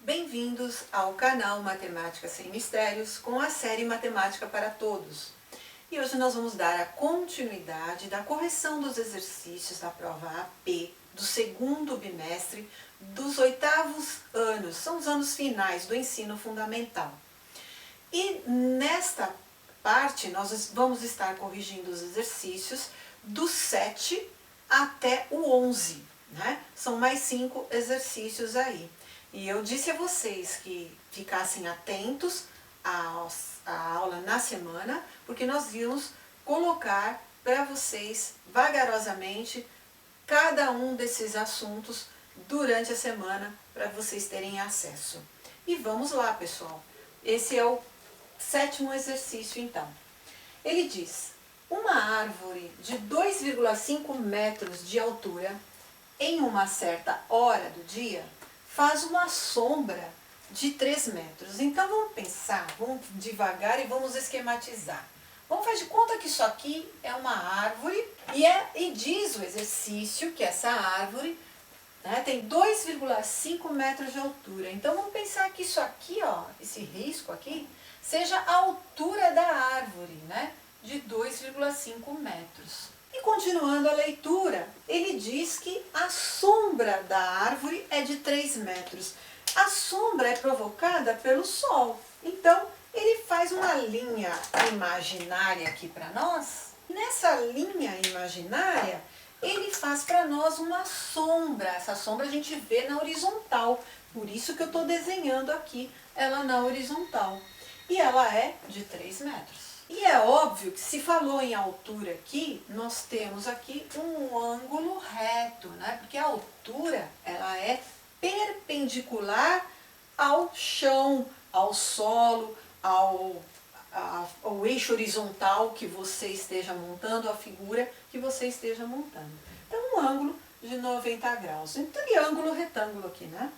Bem-vindos ao canal Matemática Sem Mistérios com a série Matemática para Todos. E hoje nós vamos dar a continuidade da correção dos exercícios da prova AP do segundo bimestre dos 8º anos, são os anos finais do ensino fundamental. E nesta parte nós vamos estar corrigindo os exercícios do 7 até o 11, né? São mais 5 exercícios aí. E eu disse a vocês que ficassem atentos à aula na semana, porque nós íamos colocar para vocês vagarosamente cada um desses assuntos durante a semana para vocês terem acesso. E vamos lá, pessoal. Esse é o 7º exercício, então. Ele diz: uma árvore de 2,5 metros de altura em uma certa hora do dia faz uma sombra de 3 metros. Então vamos pensar, vamos devagar e vamos esquematizar. Vamos fazer de conta que isso aqui é uma árvore e diz o exercício que essa árvore, né, tem 2,5 metros de altura. Então vamos pensar que isso aqui, ó, esse risco aqui, seja a altura da árvore, né, de 2,5 metros. E continuando a leitura, ele diz que a sombra da árvore é de 3 metros. A sombra é provocada pelo sol. Então, ele faz uma linha imaginária aqui para nós. Nessa linha imaginária, ele faz para nós uma sombra. Essa sombra a gente vê na horizontal. Por isso que eu estou desenhando aqui ela na horizontal. E ela é de 3 metros. E é óbvio que se falou em altura aqui, nós temos aqui um ângulo reto, né? Porque a altura, ela é perpendicular ao chão, ao solo, ao eixo horizontal que você esteja montando, a figura que você esteja montando. Então, um ângulo de 90 graus. Um triângulo retângulo aqui, né?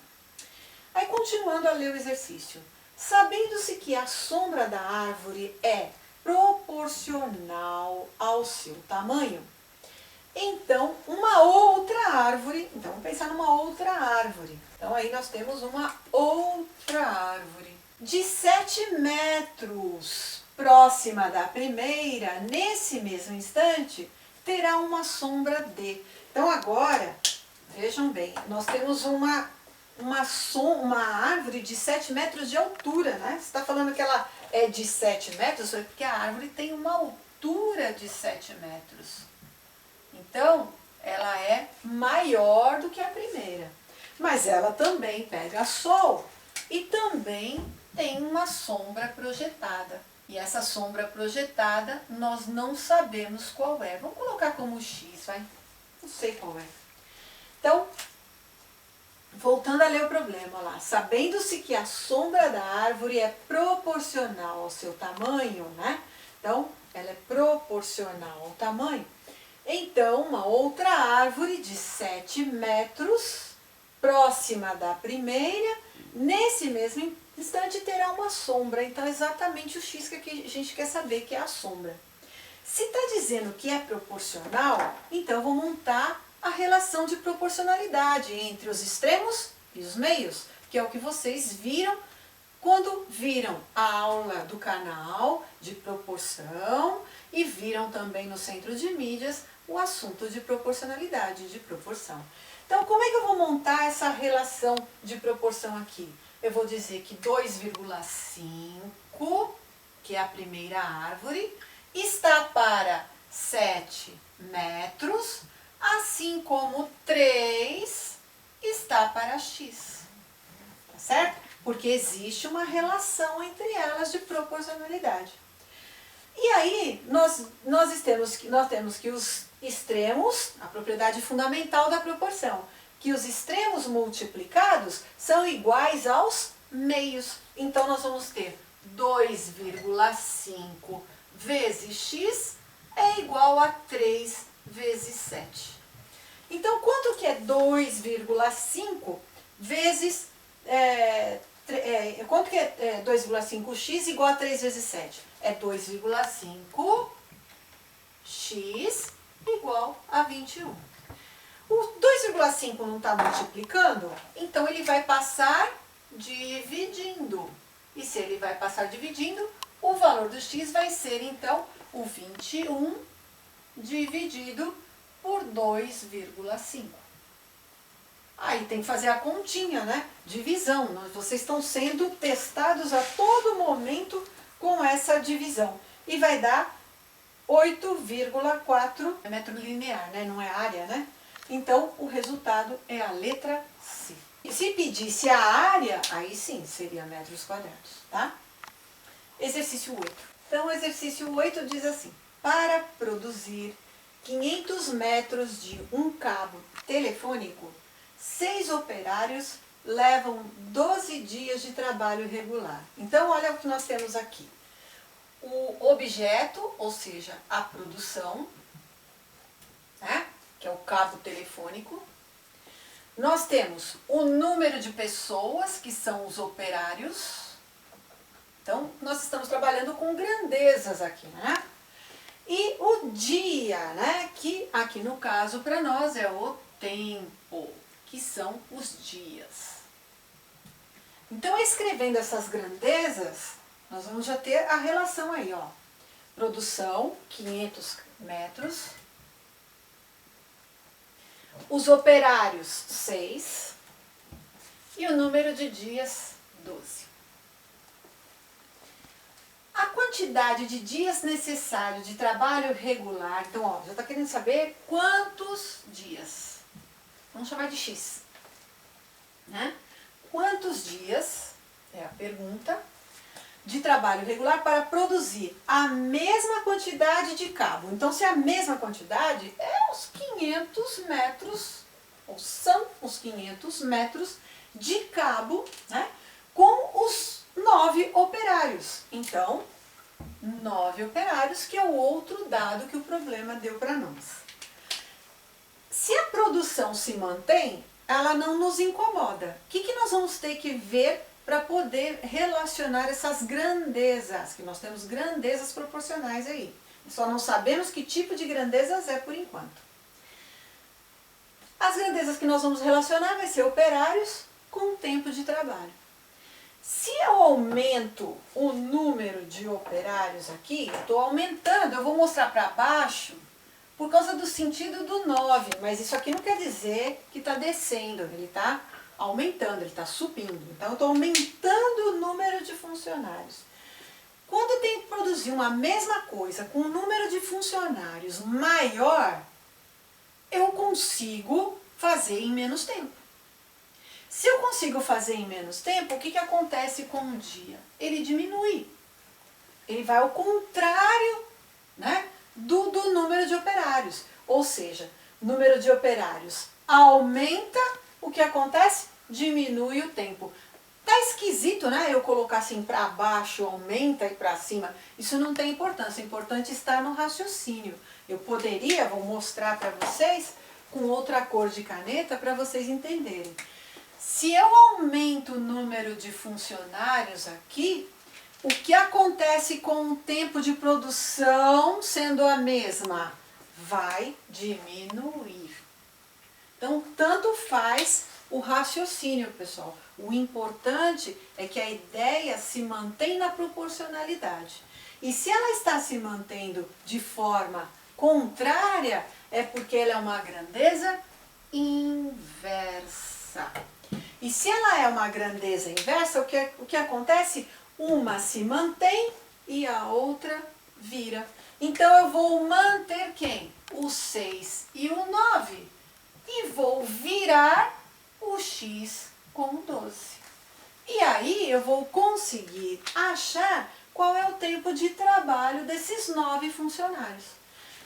Aí, continuando a ler o exercício. Sabendo-se que a sombra da árvore é proporcional ao seu tamanho, então uma outra árvore, então vamos pensar numa outra árvore. Então aí nós temos uma outra árvore de 7 metros próxima da primeira, nesse mesmo instante, terá uma sombra D. Então agora, vejam bem, nós temos uma árvore de 7 metros de altura, né? Você está falando que ela é de 7 metros, porque a árvore tem uma altura de 7 metros. Então, ela é maior do que a primeira. Mas ela também pega sol e também tem uma sombra projetada. E essa sombra projetada, nós não sabemos qual é. Vamos colocar como X, vai? Não sei qual é. Então, voltando a ler o problema, lá. Sabendo-se que a sombra da árvore é proporcional ao seu tamanho, né? Então, ela é proporcional ao tamanho. Então, uma outra árvore de 7 metros, próxima da primeira, nesse mesmo instante terá uma sombra. Então, é exatamente o X que a gente quer saber, que é a sombra. Se está dizendo que é proporcional, então vou montar a relação de proporcionalidade entre os extremos e os meios, que é o que vocês viram quando viram a aula do canal de proporção e viram também no centro de mídias o assunto de proporcionalidade, de proporção. Então, como é que eu vou montar essa relação de proporção aqui? Eu vou dizer que 2,5, que é a primeira árvore, está para 7 metros, assim como 3 está para X. Tá certo? Porque existe uma relação entre elas de proporcionalidade. E aí, nós temos que os extremos, a propriedade fundamental da proporção, que os extremos multiplicados são iguais aos meios. Então, nós vamos ter 2,5 vezes x é igual a 3 vezes 7. Então, quanto que é 2,5 vezes... quanto que é 2,5x igual a 3 vezes 7? É 2,5x igual a 21. O 2,5 não está multiplicando, então ele vai passar dividindo. E se ele vai passar dividindo, o valor do x vai ser, então, o 21 dividido por 2,5. Aí tem que fazer a continha, né? Divisão. Vocês estão sendo testados a todo momento com essa divisão. E vai dar 8,4 metro linear, né? Não é área, né? Então, o resultado é a letra C. E se pedisse a área, aí sim, seria metros quadrados, tá? Exercício 8. Então, o exercício 8 diz assim: para produzir 500 metros de um cabo telefônico, 6 operários levam 12 dias de trabalho regular. Então, olha o que nós temos aqui. O objeto, ou seja, a produção, né, que é o cabo telefônico. Nós temos o número de pessoas, que são os operários. Então, nós estamos trabalhando com grandezas aqui, né? E o dia, né, que aqui no caso para nós é o tempo, que são os dias. Então, escrevendo essas grandezas, nós vamos já ter a relação aí, ó. Produção, 500 metros. Os operários, 6. E o número de dias, 12. A quantidade de dias necessários de trabalho regular, então, ó, já está querendo saber quantos dias. Vamos chamar de X, né? Quantos dias, é a pergunta, de trabalho regular para produzir a mesma quantidade de cabo. Então, se é a mesma quantidade, é os 500 metros, ou são os 500 metros de cabo, né, com os 9 operários. Então, 9 operários, que é o outro dado que o problema deu para nós. Se a produção se mantém, ela não nos incomoda. O que nós vamos ter que ver para poder relacionar essas grandezas? Que nós temos grandezas proporcionais aí. Só não sabemos que tipo de grandezas é por enquanto. As grandezas que nós vamos relacionar vai ser operários com tempo de trabalho. Se eu aumento o número de operários aqui, estou aumentando, eu vou mostrar para baixo por causa do sentido do 9, mas isso aqui não quer dizer que está descendo, ele está aumentando, ele está subindo. Então, eu estou aumentando o número de funcionários. Quando eu tenho que produzir uma mesma coisa com um número de funcionários maior, eu consigo fazer em menos tempo. Se eu consigo fazer em menos tempo, o que acontece com o dia? Ele diminui. Ele vai ao contrário, né, do número de operários. Ou seja, o número de operários aumenta, o que acontece? Diminui o tempo. Tá esquisito, né? Eu colocar assim para baixo, aumenta e para cima. Isso não tem importância. O importante está no raciocínio. Eu poderia, vou mostrar para vocês com outra cor de caneta para vocês entenderem. Se eu aumento o número de funcionários aqui, o que acontece com o tempo de produção sendo a mesma? Vai diminuir. Então, tanto faz o raciocínio, pessoal. O importante é que a ideia se mantém na proporcionalidade. E se ela está se mantendo de forma contrária, é porque ela é uma grandeza inversa. E se ela é uma grandeza inversa, o que acontece? Uma se mantém e a outra vira. Então, eu vou manter quem? O 6 e o 9. E vou virar o x com o 12. E aí, eu vou conseguir achar qual é o tempo de trabalho desses 9 funcionários.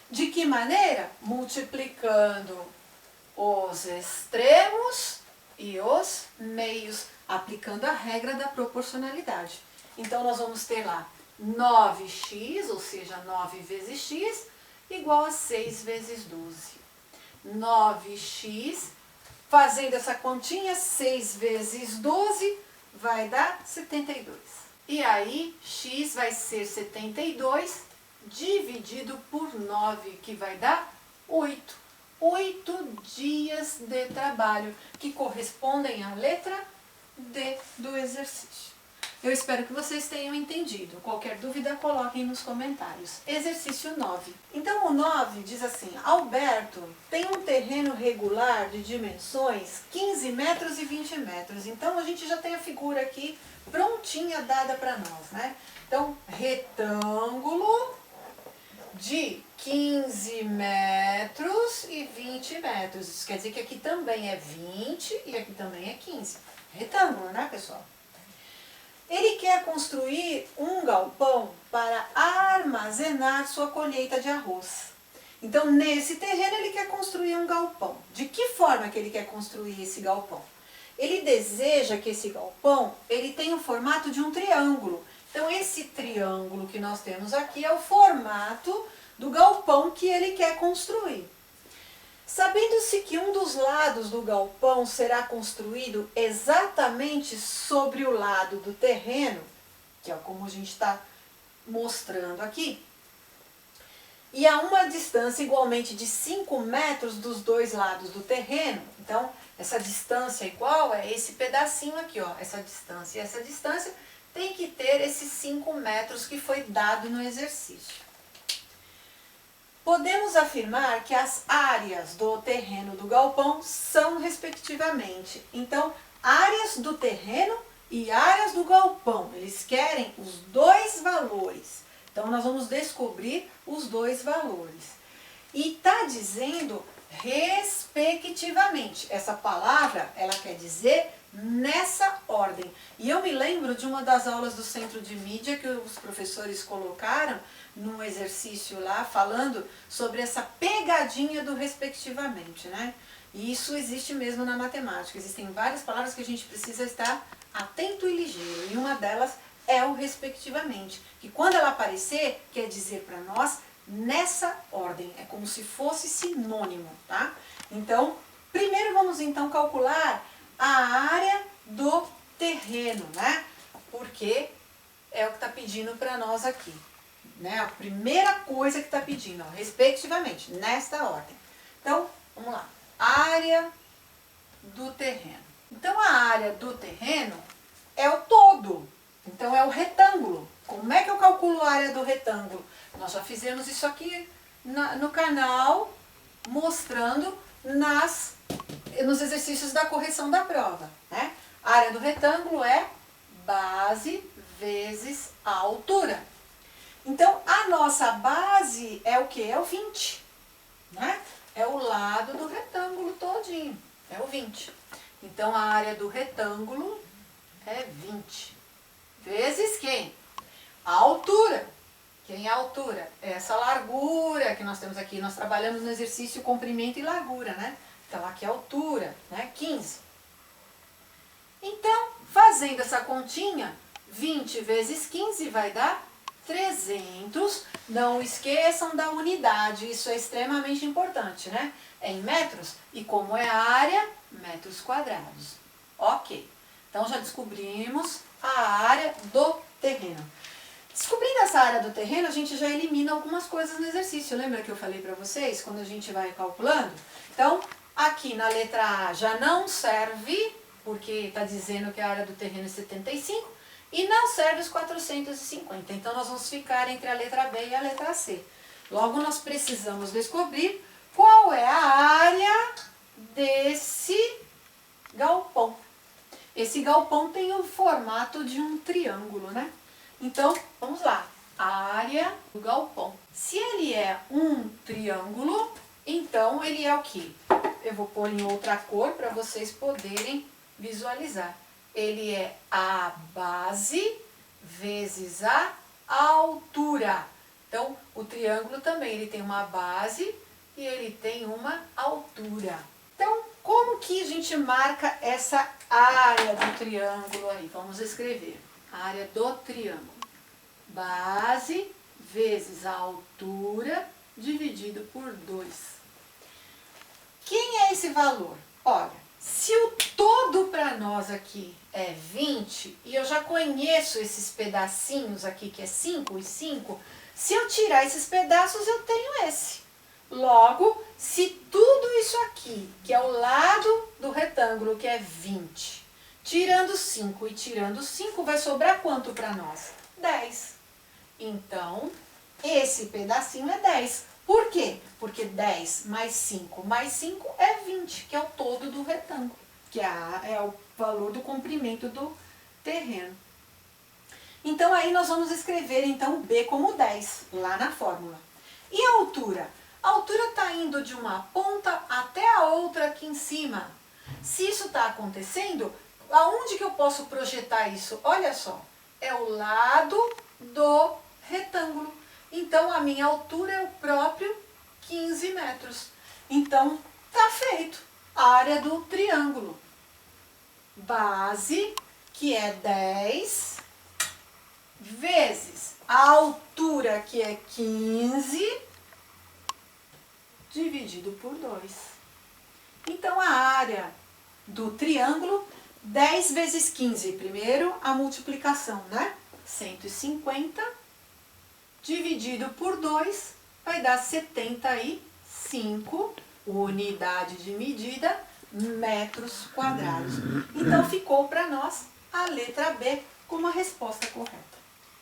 De que maneira? Multiplicando os extremos e os meios, aplicando a regra da proporcionalidade. Então, nós vamos ter lá 9x, ou seja, 9 vezes x, igual a 6 vezes 12. 9x, fazendo essa continha, 6 vezes 12, vai dar 72. E aí, x vai ser 72 dividido por 9, que vai dar 8. 8 dias de trabalho, que correspondem à letra D do exercício. Eu espero que vocês tenham entendido. Qualquer dúvida, coloquem nos comentários. Exercício 9. Então, o 9 diz assim: Alberto tem um terreno regular de dimensões 15 metros e 20 metros. Então, a gente já tem a figura aqui prontinha dada para nós, né? Então, retângulo de 15 metros e 20 metros. Isso quer dizer que aqui também é 20 e aqui também é 15. Retângulo, né, pessoal? Ele quer construir um galpão para armazenar sua colheita de arroz. Então, nesse terreno, ele quer construir um galpão. De que forma que ele quer construir esse galpão? Ele deseja que esse galpão ele tenha o formato de um triângulo. Então, esse triângulo que nós temos aqui é o formato do galpão que ele quer construir. Sabendo-se que um dos lados do galpão será construído exatamente sobre o lado do terreno, que é como a gente está mostrando aqui, e a uma distância igualmente de 5 metros dos dois lados do terreno, então essa distância igual é esse pedacinho aqui, ó, essa distância e essa distância tem que ter esses 5 metros que foi dado no exercício. Podemos afirmar que as áreas do terreno do galpão são respectivamente. Então, áreas do terreno e áreas do galpão. Eles querem os dois valores. Então, nós vamos descobrir os dois valores. E está dizendo respectivamente. Essa palavra, ela quer dizer nessa ordem. E eu me lembro de uma das aulas do Centro de Mídia que os professores colocaram num exercício lá, falando sobre essa pegadinha do respectivamente, né? E isso existe mesmo na matemática. Existem várias palavras que a gente precisa estar atento e ligeiro. E uma delas é o respectivamente. Que quando ela aparecer, quer dizer para nós nessa ordem. É como se fosse sinônimo, tá? Então, primeiro vamos então calcular a área do terreno, né? Porque é o que está pedindo para nós aqui. Né? A primeira coisa que está pedindo, ó, respectivamente, nesta ordem. Então, vamos lá. Área do terreno. Então, a área do terreno é o todo. Então, é o retângulo. Como é que eu calculo a área do retângulo? Nós já fizemos isso aqui no canal, mostrando nos exercícios da correção da prova. Né? A área do retângulo é base vezes a altura. Então, a nossa base é o quê? É o 20, né? É o lado do retângulo todinho, é o 20. Então, a área do retângulo é 20. Vezes quem? A altura. Quem é a altura? É essa largura que nós temos aqui. Nós trabalhamos no exercício comprimento e largura, né? Então, aqui é a altura, né? 15. Então, fazendo essa continha, 20 vezes 15 vai dar 300, não esqueçam da unidade, isso é extremamente importante, né? É em metros e como é a área, metros quadrados. Ok, então já descobrimos a área do terreno. Descobrindo essa área do terreno, a gente já elimina algumas coisas no exercício. Lembra que eu falei para vocês, quando a gente vai calculando? Então, aqui na letra A já não serve, porque está dizendo que a área do terreno é 75, e não serve os 450. Então, nós vamos ficar entre a letra B e a letra C. Logo, nós precisamos descobrir qual é a área desse galpão. Esse galpão tem o formato de um triângulo, né? Então, vamos lá. A área do galpão. Se ele é um triângulo, então ele é o quê? Eu vou pôr em outra cor para vocês poderem visualizar. Ele é a base vezes a altura. Então, o triângulo também, ele tem uma base e ele tem uma altura. Então, como que a gente marca essa área do triângulo aí? Vamos escrever. Área do triângulo. Base vezes a altura dividido por 2. Quem é esse valor? Olha, se o todo para nós aqui é 20, e eu já conheço esses pedacinhos aqui, que é 5 e 5, se eu tirar esses pedaços, eu tenho esse. Logo, se tudo isso aqui, que é o lado do retângulo, que é 20, Tirando 5 e tirando 5, vai sobrar quanto para nós? 10. Então, esse pedacinho é 10. Por quê? Porque 10 mais 5 é 20, que é o todo do retângulo, que é o valor do comprimento do terreno. Então, aí nós vamos escrever então B como 10, lá na fórmula. E a altura? A altura está indo de uma ponta até a outra aqui em cima. Se isso está acontecendo, aonde que eu posso projetar isso? Olha só, é o lado do retângulo. Então, a minha altura é o próprio 15 metros. Então, tá feito. A área do triângulo. Base, que é 10, vezes a altura, que é 15, dividido por 2. Então, a área do triângulo, 10 vezes 15. Primeiro, a multiplicação, né? 150 dividido por 2 vai dar 75 unidade de medida, metros quadrados. Então, ficou para nós a letra B como a resposta correta.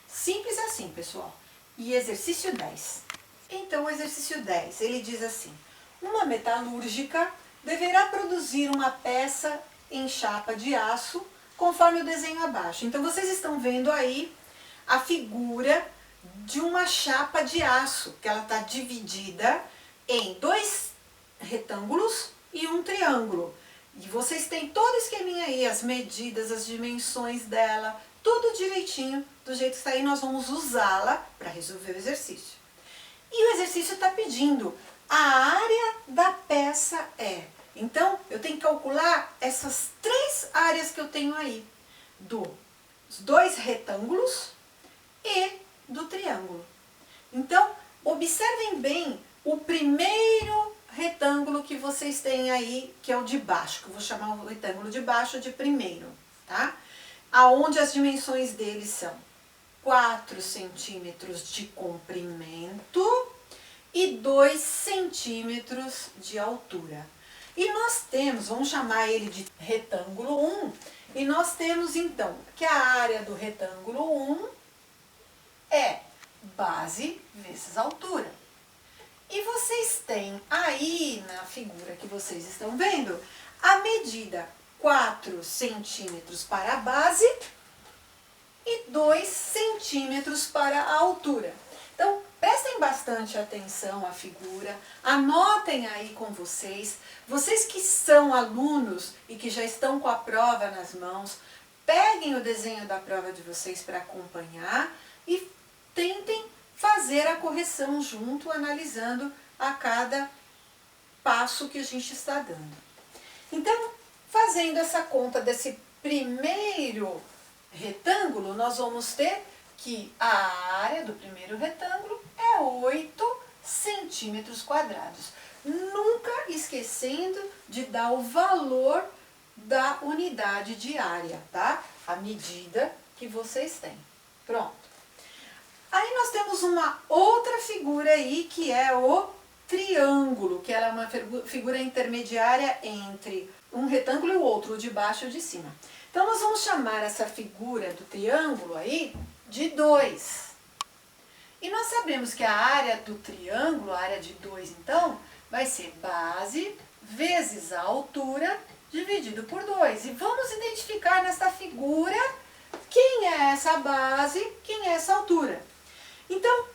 Simples assim, pessoal. E exercício 10. Então, o exercício 10, ele diz assim: uma metalúrgica deverá produzir uma peça em chapa de aço, conforme o desenho abaixo. Então, vocês estão vendo aí a figura de uma chapa de aço, que ela está dividida em 2 retângulos e um triângulo. E vocês têm todo o esqueminha aí, as medidas, as dimensões dela, tudo direitinho, do jeito que está aí. Nós vamos usá-la para resolver o exercício. E o exercício está pedindo a área da peça é. Então, eu tenho que calcular essas 3 áreas que eu tenho aí, dos 2 retângulos e do triângulo. Então, observem bem o primeiro retângulo que vocês têm aí, que é o de baixo, que eu vou chamar o retângulo de baixo de primeiro, tá? Aonde as dimensões dele são 4 centímetros de comprimento e 2 centímetros de altura. E nós temos, vamos chamar ele de retângulo 1, e nós temos então que a área do retângulo 1 é base vezes altura. E vocês têm aí na figura que vocês estão vendo a medida 4 centímetros para a base e 2 centímetros para a altura. Então, prestem bastante atenção à figura, anotem aí com vocês. Vocês que são alunos e que já estão com a prova nas mãos, peguem o desenho da prova de vocês para acompanhar e tentem fazer a correção junto, analisando a cada passo que a gente está dando. Então, fazendo essa conta desse primeiro retângulo, nós vamos ter que a área do primeiro retângulo é 8 centímetros quadrados. Nunca esquecendo de dar o valor da unidade de área, tá? A medida que vocês têm. Pronto. Aí nós temos uma outra figura aí, que é o triângulo, que ela é uma figura intermediária entre um retângulo e o outro, o de baixo e o de cima. Então, nós vamos chamar essa figura do triângulo aí de 2. E nós sabemos que a área do triângulo, a área de 2, então, vai ser base vezes a altura dividido por 2. E vamos identificar nesta figura quem é essa base, quem é essa altura. Então,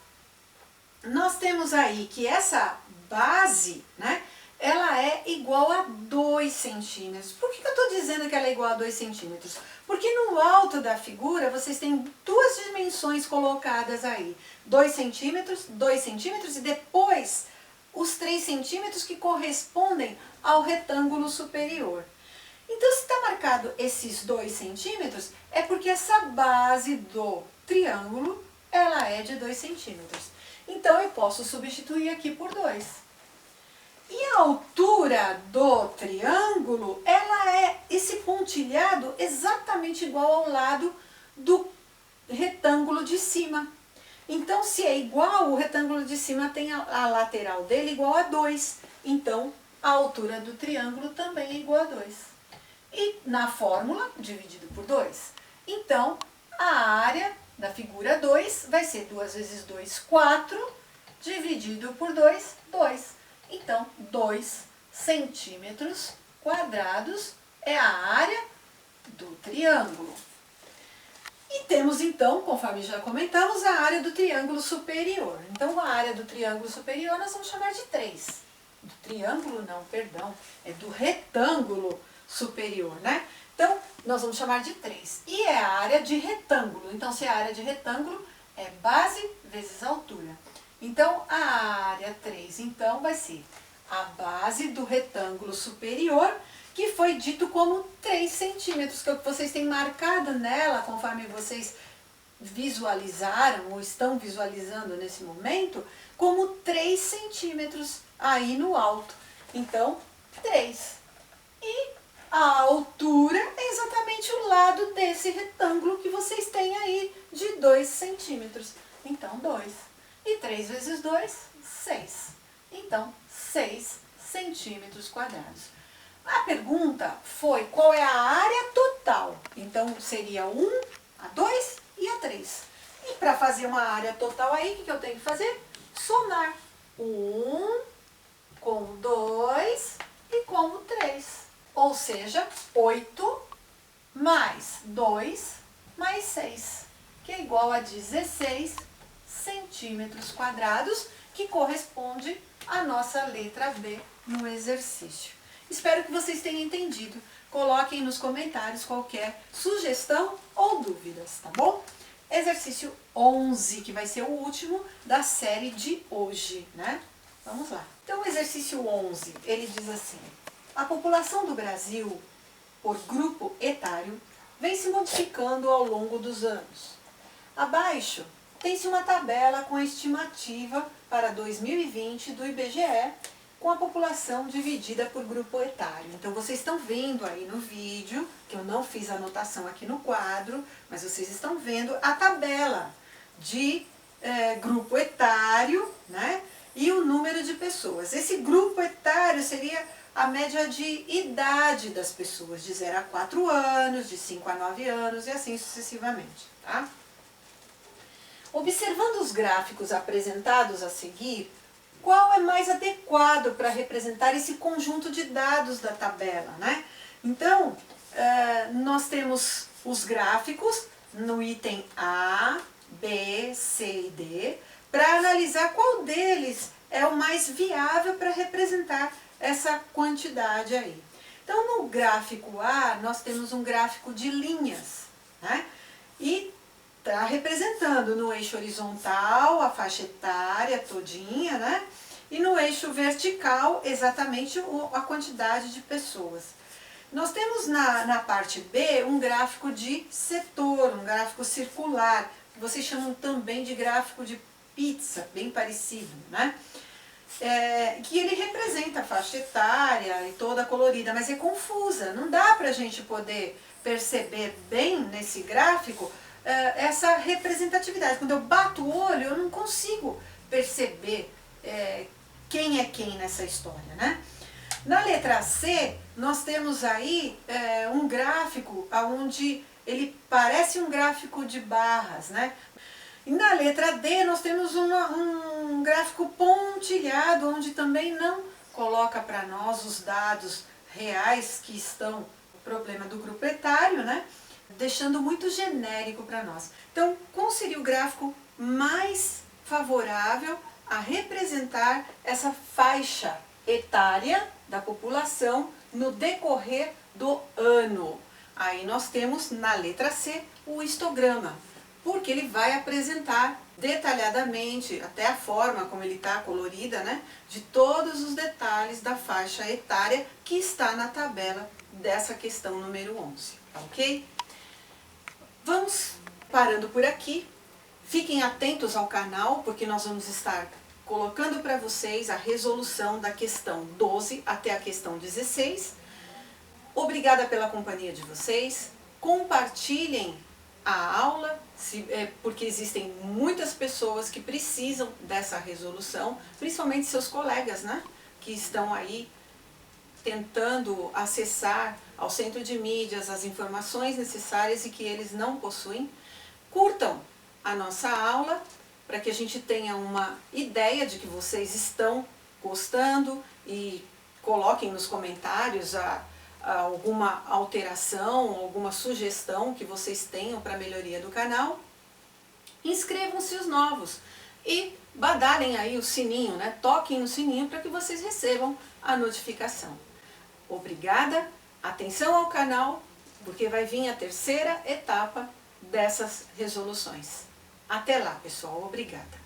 nós temos aí que essa base, né, ela é igual a 2 centímetros. Por que eu estou dizendo que ela é igual a 2 centímetros? Porque no alto da figura vocês têm 2 dimensões colocadas aí. 2 centímetros e depois os 3 centímetros que correspondem ao retângulo superior. Então, se está marcado esses 2 centímetros, é porque essa base do triângulo, ela é de 2 centímetros. Então, eu posso substituir aqui por 2. E a altura do triângulo, ela é esse pontilhado exatamente igual ao lado do retângulo de cima. Então, se é igual, o retângulo de cima tem a lateral dele igual a 2. Então, a altura do triângulo também é igual a 2. e na fórmula dividido por 2. Então, a área da figura 2 vai ser 2 vezes 2, 4, dividido por 2, 2. Então, 2 centímetros quadrados é a área do triângulo. E temos então, conforme já comentamos, a área do triângulo superior. Então, a área do triângulo superior nós vamos chamar de 3. Do triângulo não, perdão, é do retângulo superior, né? Então, nós vamos chamar de 3. E é a área de retângulo. Então, se é a área de retângulo, é base vezes altura. Então, a área 3, então, vai ser a base do retângulo superior, que foi dito como 3 centímetros, que é o que vocês têm marcado nela, conforme vocês visualizaram ou estão visualizando nesse momento, como 3 centímetros aí no alto. Então, 3. E a altura é exatamente o lado desse retângulo que vocês têm aí de 2 centímetros. Então, 2. E 3 vezes 2, 6. Então, 6 centímetros quadrados. A pergunta foi qual é a área total. Então, seria 1, a 2 e a 3. E para fazer uma área total aí, o que eu tenho que fazer? Somar 1 com 2 e com o 3. Ou seja, 8 mais 2 mais 6, que é igual a 16 centímetros quadrados, que corresponde à nossa letra B no exercício. Espero que vocês tenham entendido. Coloquem nos comentários qualquer sugestão ou dúvidas, tá bom? Exercício 11, que vai ser o último da série de hoje, né? Vamos lá. Então, o exercício 11, ele diz assim: a população do Brasil, por grupo etário, vem se modificando ao longo dos anos. Abaixo, tem-se uma tabela com a estimativa para 2020 do IBGE, com a população dividida por grupo etário. Então, vocês estão vendo aí no vídeo, que eu não fiz anotação aqui no quadro, mas vocês estão vendo a tabela de grupo etário, né? E o número de pessoas. Esse grupo etário seria a média de idade das pessoas, de 0 a 4 anos, de 5 a 9 anos e assim sucessivamente, tá? Observando os gráficos apresentados a seguir, qual é mais adequado para representar esse conjunto de dados da tabela, né? Então, nós temos os gráficos no item A, B, C e D, para analisar qual deles é o mais viável para representar essa quantidade aí. Então, no gráfico A, nós temos um gráfico de linhas, né? E está representando no eixo horizontal a faixa etária todinha, né? E no eixo vertical, exatamente a quantidade de pessoas. Nós temos na parte B um gráfico de setor, um gráfico circular, que vocês chamam também de gráfico de pizza, bem parecido, né? Que ele representa a faixa etária e toda colorida, mas é confusa, não dá para a gente poder perceber bem nesse gráfico essa representatividade. Quando eu bato o olho, eu não consigo perceber quem é quem nessa história, né? Na letra C, nós temos aí um gráfico onde ele parece um gráfico de barras, né? E na letra D, nós temos um gráfico pontilhado, onde também não coloca para nós os dados reais que estão no problema do grupo etário, né? Deixando muito genérico para nós. Então, qual seria o gráfico mais favorável a representar essa faixa etária da população no decorrer do ano? Aí nós temos na letra C o histograma, porque ele vai apresentar detalhadamente, até a forma como ele está colorida, né, de todos os detalhes da faixa etária que está na tabela dessa questão número 11, ok? Vamos parando por aqui. Fiquem atentos ao canal, porque nós vamos estar colocando para vocês a resolução da questão 12 até a questão 16. Obrigada pela companhia de vocês. Compartilhem a aula, porque existem muitas pessoas que precisam dessa resolução, principalmente seus colegas, né, que estão aí tentando acessar ao centro de mídias as informações necessárias e que eles não possuem. Curtam a nossa aula para que a gente tenha uma ideia de que vocês estão gostando e coloquem nos comentários alguma alteração, alguma sugestão que vocês tenham para a melhoria do canal. Inscrevam-se os novos e badalem aí o sininho, né? Toquem no sininho para que vocês recebam a notificação. Obrigada, atenção ao canal, porque vai vir a terceira etapa dessas resoluções. Até lá, pessoal. Obrigada.